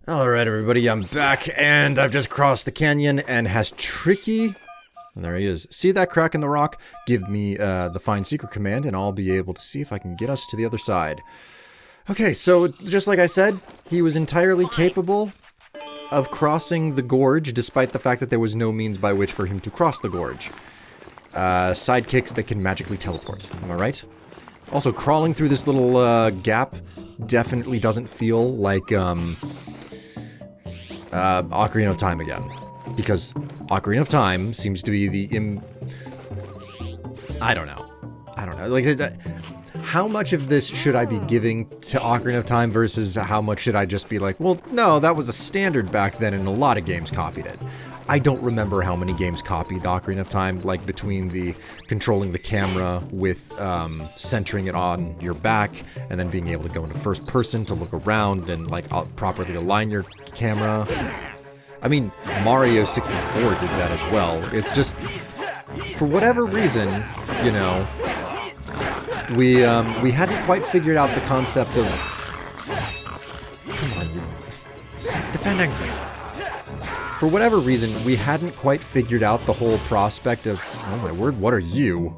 Alright everybody, I'm back, and I've just crossed the canyon, and has Tricky... And there he is. See that crack in the rock? Give me the Find Secret command, and I'll be able to see if I can get us to the other side. Okay, so just like I said, he was entirely capable of crossing the gorge, despite the fact that there was no means by which for him to cross the gorge. Sidekicks that can magically teleport, am I right? Also, crawling through this little gap definitely doesn't feel like Ocarina of Time again. Because Ocarina of Time seems to be the I don't know. Like, how much of this should I be giving to Ocarina of Time versus how much should I just be like, well, no, that was a standard back then and a lot of games copied it. I don't remember how many games copied Ocarina of Time, like between the controlling the camera with centering it on your back and then being able to go into first person to look around and like properly align your camera. I mean, Mario 64 did that as well. It's just, for whatever reason, you know, we hadn't quite figured out the concept of... Come on, you... Stop defending! For whatever reason, we hadn't quite figured out the whole prospect of... Oh my word, what are you?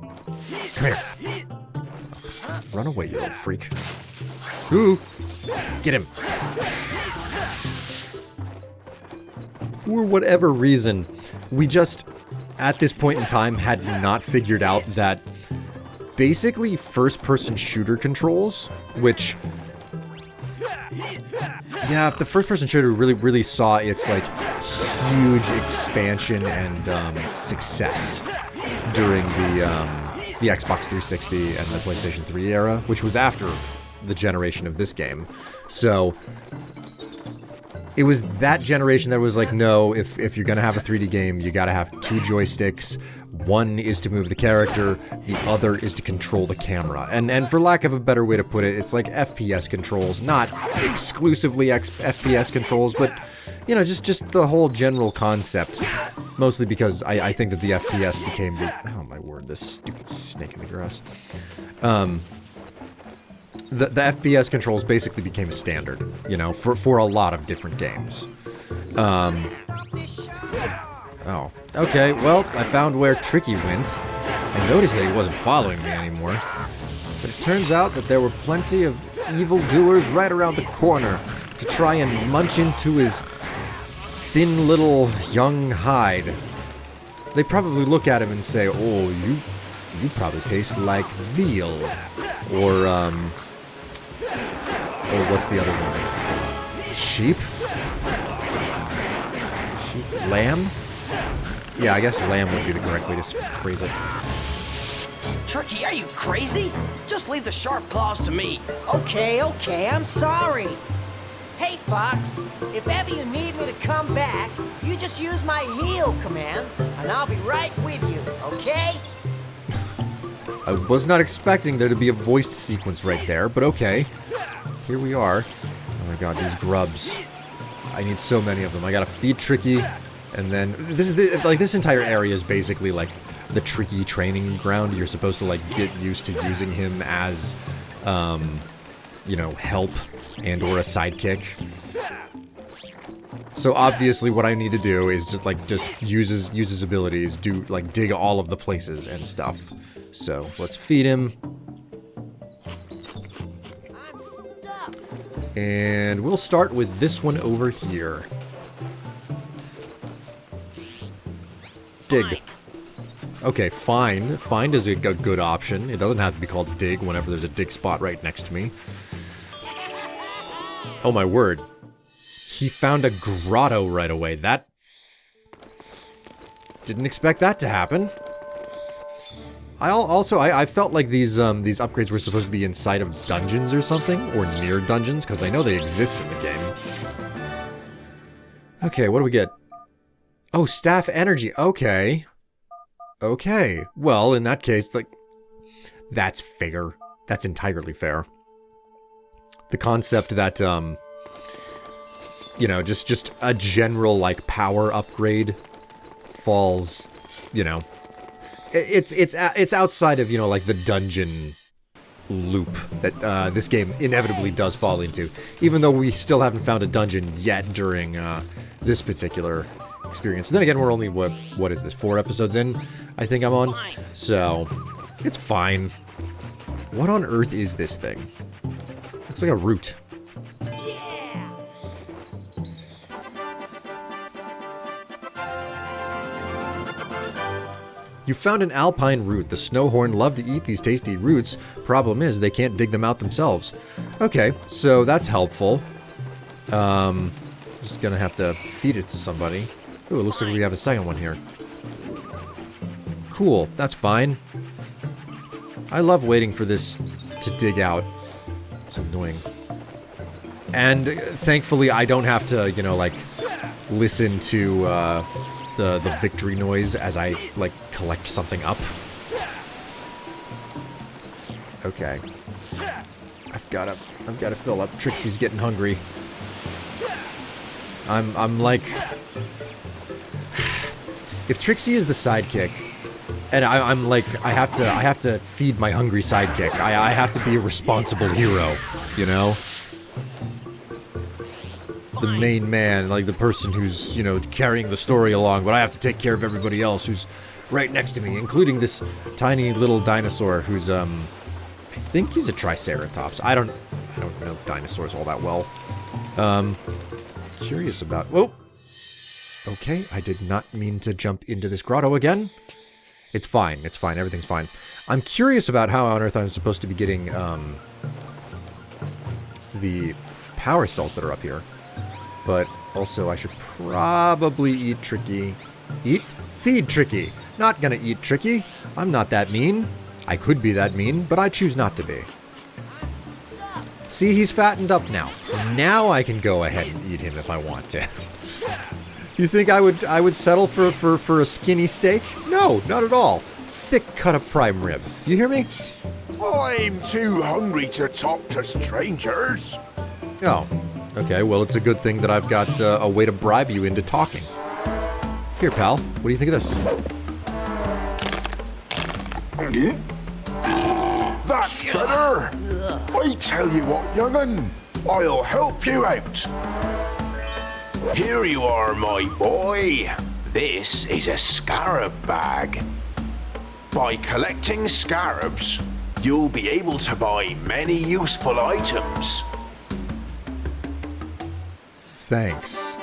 Come here. Ugh, run away, you little freak. Ooh! Get him! For whatever reason, we just, at this point in time, had not figured out that basically first-person shooter controls, which... Yeah, if the first-person shooter really saw its, like, huge expansion and success during the Xbox 360 and the PlayStation 3 era, which was after the generation of this game. So... it was that generation that was like, no, if you're gonna have a 3D game, you gotta have two joysticks. One is to move the character, the other is to control the camera. And for lack of a better way to put it, it's like FPS controls, not exclusively FPS controls, but, you know, just the whole general concept. Mostly because I think that the FPS became the... Oh my word, this stupid snake in the grass. The FPS controls basically became a standard, you know, for a lot of different games. Oh, okay, well, I found where Tricky went. I noticed that he wasn't following me anymore. But it turns out that there were plenty of evildoers right around the corner to try and munch into his thin little young hide. They probably look at him and say, oh, you probably taste like veal. Or what's the other one? Sheep? Sheep? Lamb? Yeah, I guess lamb would be the correct way to phrase it. Tricky, are you crazy? Just leave the sharp claws to me. Okay, I'm sorry. Hey, Fox, if ever you need me to come back, you just use my heal command, and I'll be right with you, okay? I was not expecting there to be a voiced sequence right there, but okay. Here we are. Oh my god, these grubs. I need so many of them. I gotta feed Tricky, and then... This entire area is basically, like, the Tricky training ground. You're supposed to, like, get used to using him as, you know, help and/or a sidekick. So obviously what I need to do is just use his abilities, dig all of the places and stuff. So, let's feed him. And we'll start with this one over here. Dig. Okay, find. Find is a good option. It doesn't have to be called dig whenever there's a dig spot right next to me. Oh my word. He found a grotto right away. That... Didn't expect that to happen. I felt like these upgrades were supposed to be inside of dungeons or something, or near dungeons, because I know they exist in the game. Okay, what do we get? Oh, staff energy. Okay. Okay. Well, in that case, like, that's fair. That's entirely fair. The concept that, you know, just a general, like, power upgrade falls, you know... It's outside of, you know, like, the dungeon loop that this game inevitably does fall into, even though we still haven't found a dungeon yet during this particular experience. And then again, we're only, what is this, 4 episodes in, I think I'm on, so it's fine. What on earth is this thing? Looks like a root. You found an alpine root. The Snowhorn love to eat these tasty roots. Problem is, they can't dig them out themselves. Okay, so that's helpful. Just gonna have to feed it to somebody. Ooh, it looks like we have a second one here. Cool, that's fine. I love waiting for this to dig out. It's annoying. And thankfully, I don't have to, you know, like, listen to, the victory noise as I, like, collect something up. Okay. I've gotta fill up. Trixie's getting hungry. I'm like... If Trixie is the sidekick, and I'm like, I have to feed my hungry sidekick. I have to be a responsible hero, you know? The main man, like the person who's, you know, carrying the story along, but I have to take care of everybody else who's right next to me, including this tiny little dinosaur who's, I think he's a triceratops. I don't know dinosaurs all that well. Curious about, whoa! Okay, I did not mean to jump into this grotto again. It's fine, everything's fine. I'm curious about how on earth I'm supposed to be getting, the power cells that are up here. But also, I should probably eat Tricky. Feed Tricky! Not gonna eat Tricky. I'm not that mean. I could be that mean, but I choose not to be. See, he's fattened up now. Now I can go ahead and eat him if I want to. You think I would settle for a skinny steak? No, not at all. Thick cut of prime rib. You hear me? I'm too hungry to talk to strangers. Oh. Okay, well, it's a good thing that I've got a way to bribe you into talking. Here, pal. What do you think of this? That's better. I tell you what, young'un, I'll help you out. Here you are, my boy. This is a scarab bag. By collecting scarabs, you'll be able to buy many useful items. Thanks.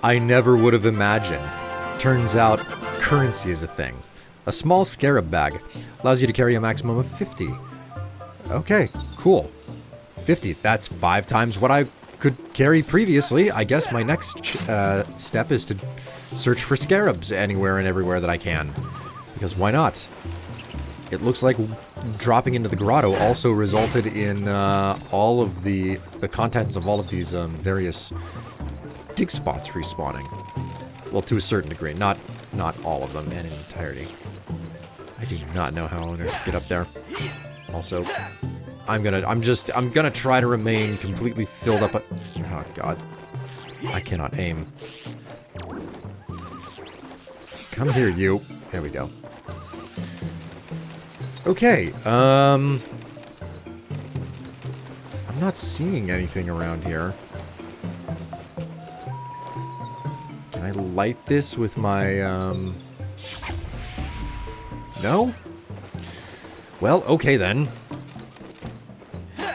I never would have imagined. Turns out, currency is a thing. A small scarab bag allows you to carry a maximum of 50. Okay, cool. 50, that's 5 times what I could carry previously. I guess my next step is to search for scarabs anywhere and everywhere that I can. Because why not? It looks like dropping into the grotto also resulted in all of the contents of all of these various dig spots respawning. Well, to a certain degree, not all of them in entirety. I do not know how on earth to get up there. Also, I'm gonna try to remain completely filled up. Oh god, I cannot aim. Come here, you. There we go. Okay, I'm not seeing anything around here. Can I light this with my, No? Well, okay then.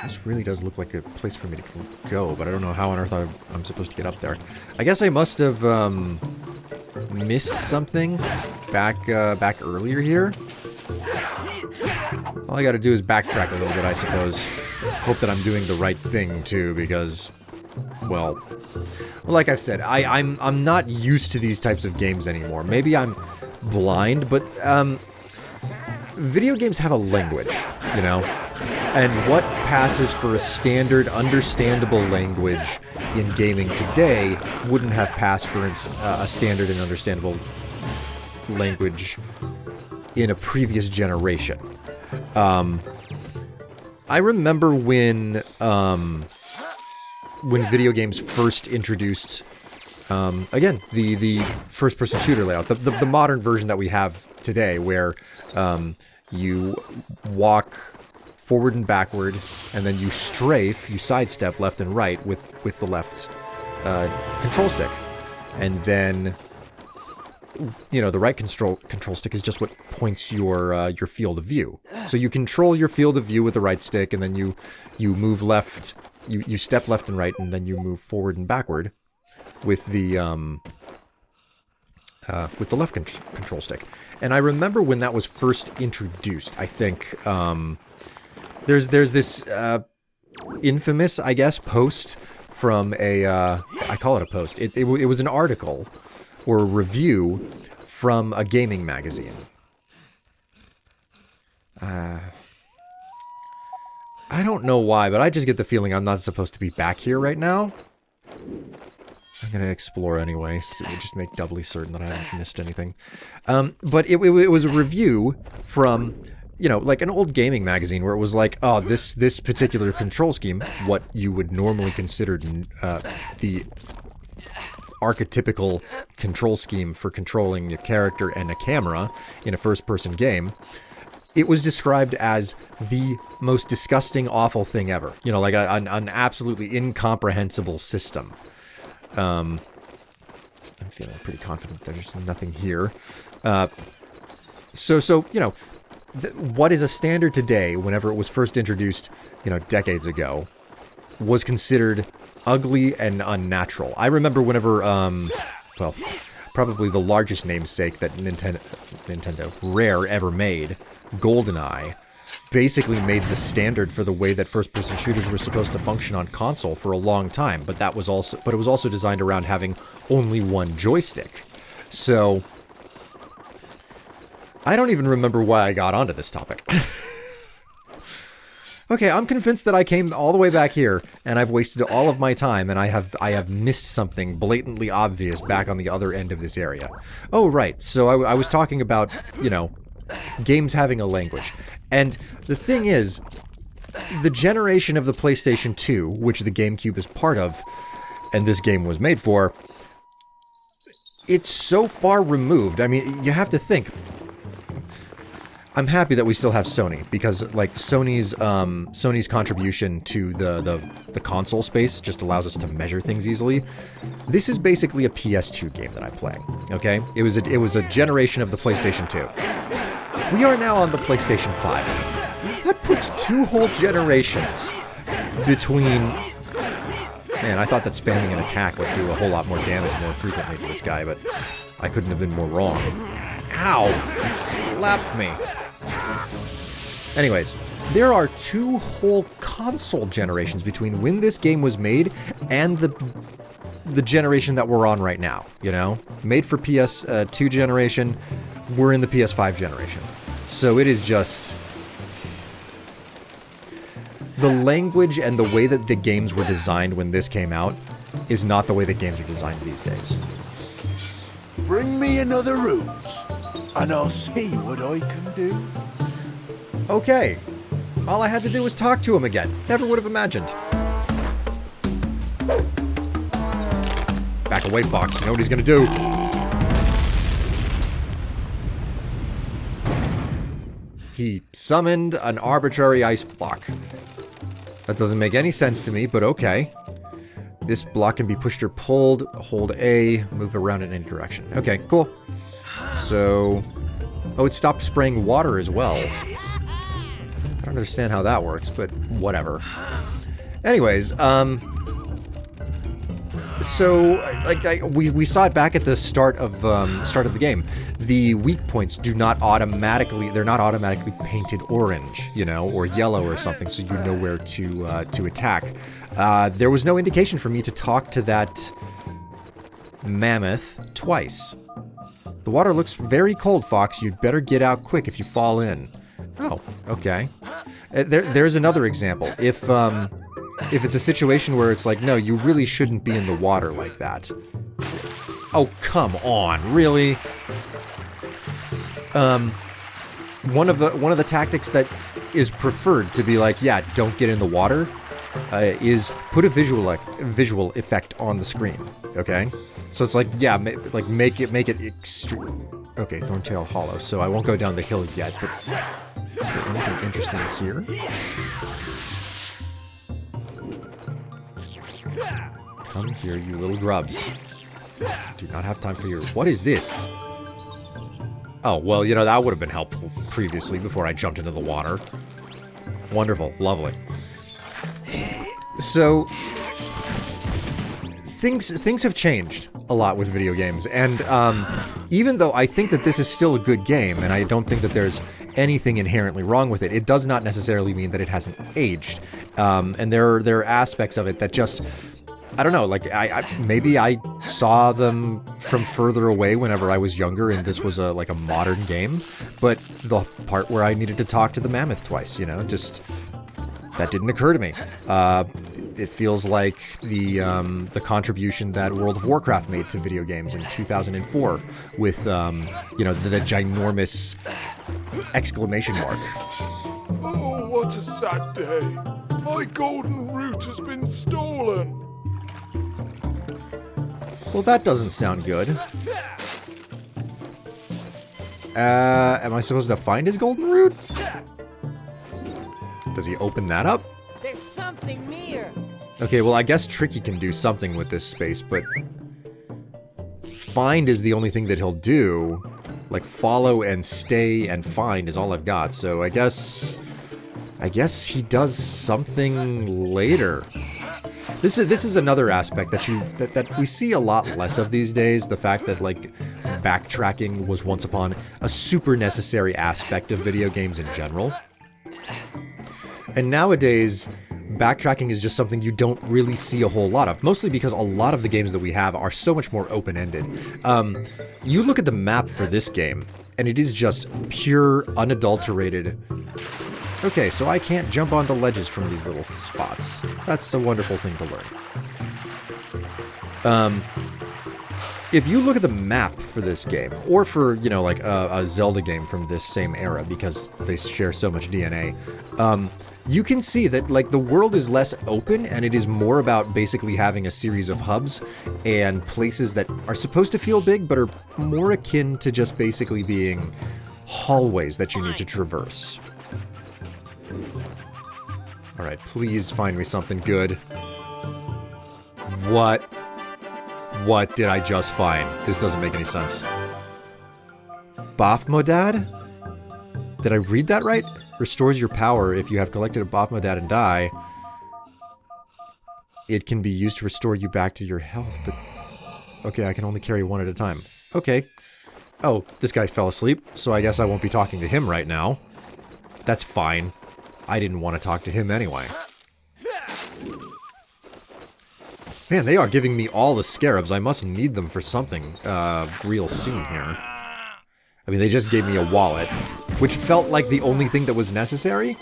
This really does look like a place for me to go, but I don't know how on earth I'm supposed to get up there. I guess I must have, missed something back earlier here. All I gotta do is backtrack a little bit, I suppose. Hope that I'm doing the right thing, too, because, well, like I've said, I'm not used to these types of games anymore. Maybe I'm blind, but, video games have a language, you know? And what passes for a standard, understandable language in gaming today wouldn't have passed for a standard and understandable language in a previous generation. I remember when video games first introduced, again, the first-person shooter layout, the modern version that we have today, where you walk forward and backward, and then you strafe, you sidestep left and right with the left control stick. And then, you know, the right control stick is just what points your field of view. So you control your field of view with the right stick, and then you move left, you step left and right, and then you move forward and backward with the left control stick. And I remember when that was first introduced, I think, there's this infamous, I guess, post from I call it a post. It was an article or a review from a gaming magazine. I don't know why, but I just get the feeling I'm not supposed to be back here right now. I'm going to explore anyway, so just make doubly certain that I haven't missed anything. But it was a review from, you know, like an old gaming magazine where it was like, oh, this particular control scheme, what you would normally consider the archetypical control scheme for controlling a character and a camera in a first-person game, it was described as the most disgusting, awful thing ever. You know, like an absolutely incomprehensible system. I'm feeling pretty confident there's nothing here. So you know, what is a standard today, whenever it was first introduced, you know, decades ago, was considered ugly and unnatural. I remember whenever, well, probably the largest namesake that Nintendo Rare ever made, GoldenEye, basically made the standard for the way that first-person shooters were supposed to function on console for a long time. But it was also designed around having only one joystick. So I don't even remember why I got onto this topic. Okay, I'm convinced that I came all the way back here, and I've wasted all of my time, and I have missed something blatantly obvious back on the other end of this area. Oh, right. So I was talking about, you know, games having a language. And the thing is, the generation of the PlayStation 2, which the GameCube is part of, and this game was made for, it's so far removed. I mean, you have to think. I'm happy that we still have Sony, because like Sony's contribution to the console space just allows us to measure things easily. This is basically a PS2 game that I'm playing. Okay, it was a generation of the PlayStation 2. We are now on the PlayStation 5. That puts 2 whole generations between. Man, I thought that spamming an attack would do a whole lot more damage more frequently to this guy, but I couldn't have been more wrong. Ow! He slapped me. Anyways, there are 2 whole console generations between when this game was made and the generation that we're on right now, you know? Made for PS2 generation, we're in the PS5 generation. So it is just... The language and the way that the games were designed when this came out is not the way that games are designed these days. Bring me another rose, and I'll see what I can do. Okay. All I had to do was talk to him again. Never would have imagined. Back away, Fox. You know what he's gonna do. He summoned an arbitrary ice block. That doesn't make any sense to me, but okay. This block can be pushed or pulled. Hold A, move around in any direction. Okay, cool. So... Oh, it stopped spraying water as well. I don't understand how that works, but whatever. Anyways, so we saw it back at the start of the game. The weak points do not automatically, they're not automatically painted orange, you know, or yellow or something, so you know where to attack. There was no indication for me to talk to that mammoth twice. The water looks very cold, Fox. You'd better get out quick if you fall in. Oh, okay. There's another example. If it's a situation where it's like, no, you really shouldn't be in the water like that. Oh, come on, really? One of the tactics that is preferred to be like, yeah, don't get in the water, is put a visual effect on the screen. Okay, so it's like, yeah, make it extreme. Okay, Thorntail Hollow. So I won't go down the hill yet, but Is there anything interesting here? Come here, you little grubs. Do not have time for your... What is this? Oh, well, you know, that would have been helpful previously before I jumped into the water. Wonderful. Lovely. So... Things have changed a lot with video games, and even though I think that this is still a good game, and I don't think that there's anything inherently wrong with it, it does not necessarily mean that it hasn't aged. And there are aspects of it that just, I don't know, like maybe I saw them from further away whenever I was younger, and this was like a modern game. But the part where I needed to talk to the mammoth twice, you know, just that didn't occur to me. It feels like the contribution that World of Warcraft made to video games in 2004 with, you know, the ginormous exclamation mark. Oh, what a sad day. My golden root has been stolen. Well, that doesn't sound good. Am I supposed to find his golden root? Does he open that up? There's something near. Okay, well, I guess Tricky can do something with this space, but find is the only thing that he'll do. Like, follow and stay and find is all I've got, so I guess he does something later. This is another aspect that we see a lot less of these days, the fact that, like, backtracking was once upon a super necessary aspect of video games in general. And nowadays, backtracking is just something you don't really see a whole lot of, mostly because a lot of the games that we have are so much more open-ended. You look at the map for this game, and it is just pure, unadulterated... Okay, so I can't jump onto ledges from these little spots. That's a wonderful thing to learn. If you look at the map for this game, or for, you know, like a Zelda game from this same era, because they share so much DNA, you can see that, like, the world is less open, and it is more about basically having a series of hubs and places that are supposed to feel big, but are more akin to just basically being hallways that you need to traverse. Alright, please find me something good. What did I just find? This doesn't make any sense. Bafmodad? Did I read that right? Restores your power if you have collected a Bafmodad and die. It can be used to restore you back to your health, but... Okay, I can only carry one at a time. Okay. Oh, this guy fell asleep, so I guess I won't be talking to him right now. That's fine. I didn't want to talk to him anyway. Man, they are giving me all the scarabs. I must need them for something real soon here. I mean, they just gave me a wallet, which felt like the only thing that was necessary.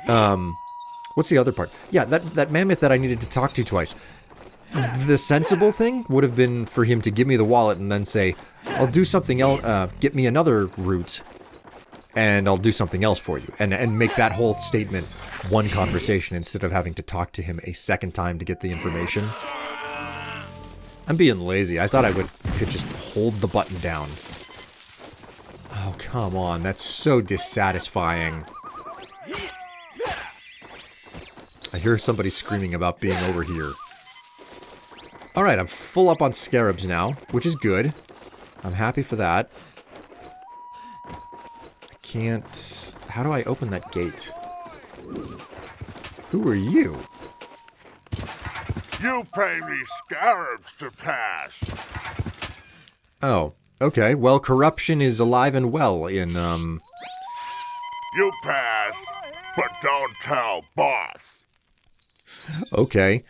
What's the other part? Yeah, that mammoth that I needed to talk to twice. The sensible thing would have been for him to give me the wallet and then say, I'll do something else, get me another route, and I'll do something else for you. And make that whole statement one conversation instead of having to talk to him a second time to get the information. I'm being lazy. I thought I could just hold the button down. Oh, come on. That's so dissatisfying. I hear somebody screaming about being over here. Alright, I'm full up on scarabs now, which is good. I'm happy for that. I can't... How do I open that gate? Who are you? You pay me scarabs to pass. Oh, okay. Well, corruption is alive and well in, You pass, but don't tell boss. Okay.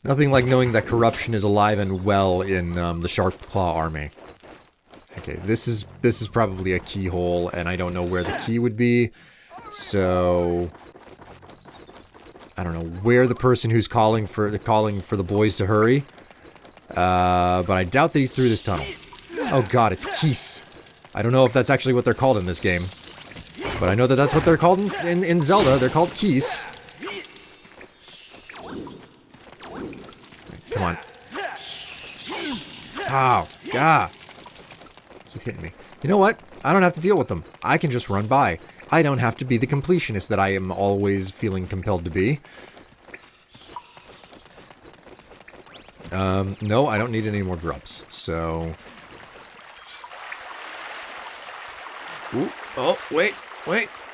Nothing like knowing that corruption is alive and well in, the Sharp Claw army. Okay, this is probably a keyhole, and I don't know where the key would be, so... I don't know where the person who's calling for the boys to hurry. But I doubt that he's through this tunnel. Oh god, it's keys. I don't know if that's actually what they're called in this game. But I know that that's what they're called in Zelda. They're called keys. Come on. Ow. Ah. Keep hitting me. You know what? I don't have to deal with them. I can just run by. I don't have to be the completionist that I am always feeling compelled to be. No, I don't need any more grubs, so... Ooh, oh, wait.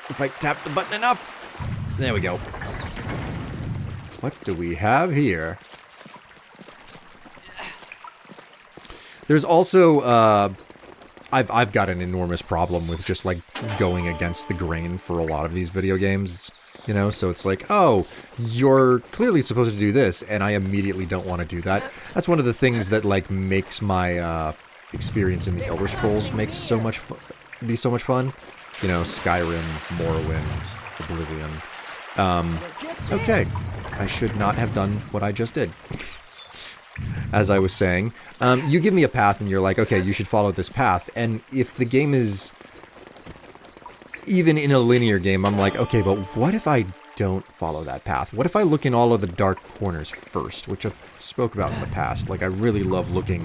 If I tap the button enough... There we go. What do we have here? There's also, I've got an enormous problem with just, like, going against the grain for a lot of these video games, you know? So it's like, oh, you're clearly supposed to do this, and I immediately don't want to do that. That's one of the things that, like, makes my, experience in the Elder Scrolls be so much fun. You know, Skyrim, Morrowind, Oblivion. Okay. I should not have done what I just did. As I was saying, you give me a path and you're like, okay, you should follow this path. And if the game is... Even in a linear game, I'm like, okay, but what if I don't follow that path? What if I look in all of the dark corners first? Which I've spoke about in the past. Like, I really love looking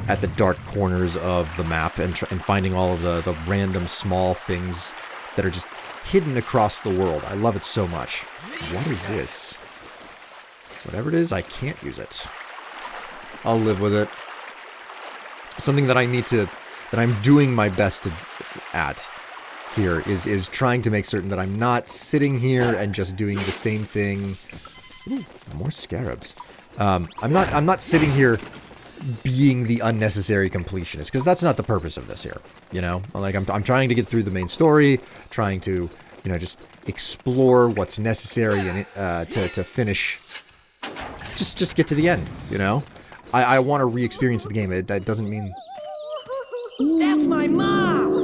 at the dark corners of the map and finding all of the random small things that are just hidden across the world. I love it so much. What is this? Whatever it is, I can't use it. I'll live with it. Something that I need to... that I'm doing my best at here is trying to make certain that I'm not sitting here and just doing the same thing. Ooh, more scarabs. I'm not sitting here being the unnecessary completionist, because that's not the purpose of this here, you know? Like, I'm trying to get through the main story, trying to, you know, just explore what's necessary and to finish... Just get to the end, you know? I want to re-experience the game. That doesn't mean... That's my mom!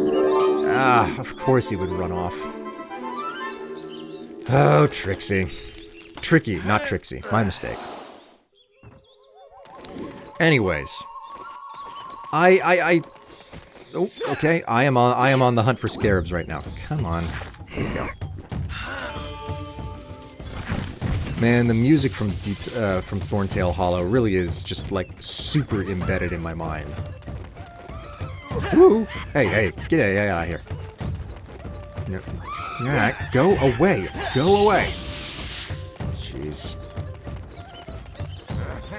Ah, of course he would run off. Oh, Trixie. Tricky, not Trixie. My mistake. Anyways. Oh, okay. I am on the hunt for scarabs right now. Come on. Here we go. Man, the music from Thorntail Hollow really is just, like, super embedded in my mind. Woo! Hey, get out of here. No, yeah, go away. Go away. Jeez.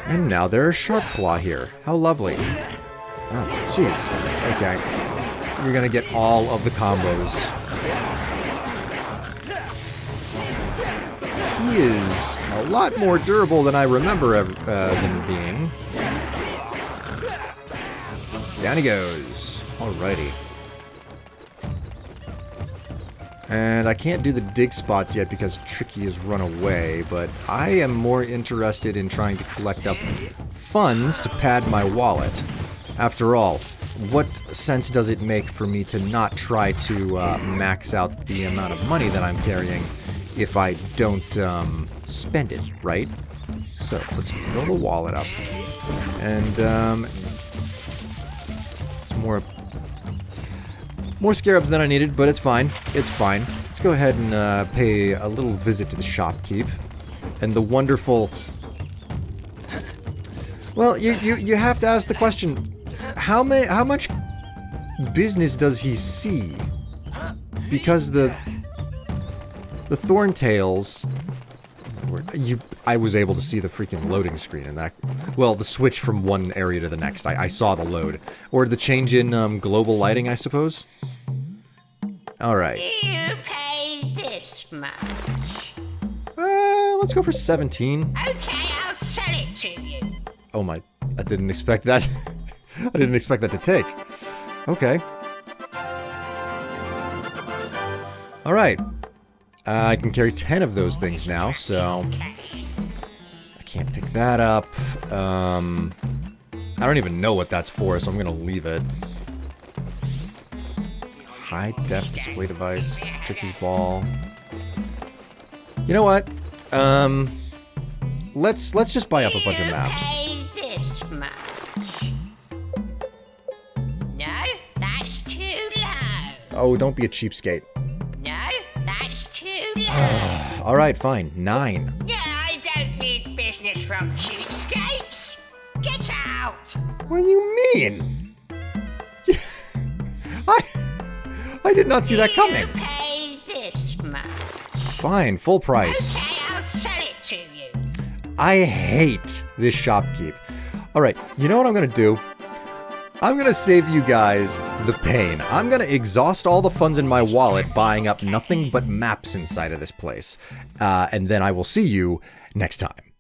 And now there's Sharpclaw here. How lovely. Oh, jeez. Okay. You're gonna get all of the combos. He is a lot more durable than I remember them being. Down he goes. Alrighty. And I can't do the dig spots yet because Tricky has run away, but I am more interested in trying to collect up funds to pad my wallet. After all, what sense does it make for me to not try to max out the amount of money that I'm carrying if I don't spend it, right? So, let's fill the wallet up. And, it's more scarabs than I needed, but it's fine. It's fine. Let's go ahead and pay a little visit to the shopkeep. And the wonderful... Well, you have to ask the question, how much business does he see? Because the Thorntails... I was able to see the freaking loading screen in that. Well, the switch from one area to the next. I saw the load. Or the change in global lighting, I suppose. Alright. You pay this much. Let's go for 17. Okay, I'll sell it to you. Oh my, I didn't expect that. I didn't expect that to take. Okay. Alright. I can carry 10 of those things now, so... I can't pick that up. I don't even know what that's for, so I'm gonna leave it. High-def display device. Tricky's ball. You know what? Let's just buy up a bunch of maps. Pay this much. No, that's too low. Oh, don't be a cheapskate. No, that's too low. Alright, fine. 9. Yeah, I don't need business from cheapskates. Get out. What do you mean? I did not see that coming. You pay Fine, full price. Okay, I'll sell it to you. I hate this shopkeep. Alright, you know what I'm gonna do? I'm gonna save you guys the pain. I'm gonna exhaust all the funds in my wallet buying up nothing but maps inside of this place. And then I will see you next time.